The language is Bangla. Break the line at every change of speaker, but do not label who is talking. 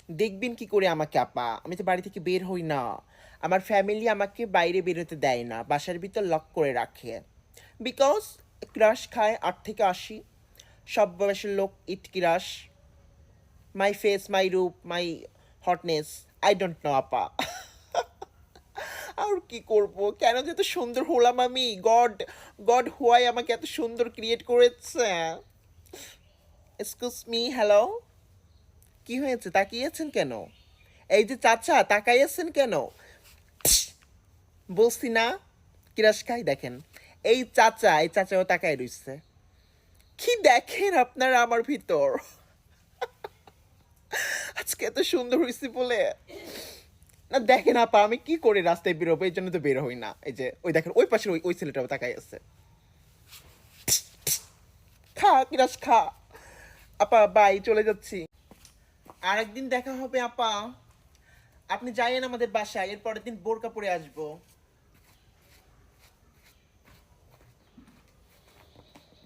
দেখবেন কি করে আমাকে আপা? আমি তো বাড়ি থেকে বের হই না। আমার ফ্যামিলি আমাকে বাইরে বের হতে দেয় না। বাসার ভিতর লক করে রাখে। বিকজ ক্রাশ খায় ৮ থেকে ৮০। সব বয়সের লোক ইট ক্রাশ। মাই ফেস, মাই রূপ, মাই হটনেস। আই ডোন্ট নো আপা। আর কি করব? কেন যে এত সুন্দর হলাম আমি? গড, গড হোয়াই আমাকে এত সুন্দর ক্রিয়েট করেছে? Excuse me, hello? কি হয়েছে? তাকিয়েছেন কেন? এই যে চাচা, তাকাইয়েছেন কেন? বলছি না কিরাস খাই, দেখেন। এই চাচাও তাকায় রইছে। কি দেখেন আপনারা আমার ভিতর? আজকে এত সুন্দর হয়েছি বলে। না দেখেন আপা, আমি কি করে রাস্তায় বেরোবো? এই জন্য তো বের হই না। এই যে ওই দেখেন, ওই পাশের ওই ছেলেটাও তাকাই আছে। খা কিরাস খা। আপা বাই, চলে যাচ্ছি। আরেকদিন দেখা হবে আপা। আপনি যাইয়েন আমাদের বাসায়, এর পরের দিন বোরকা পরে আসবো।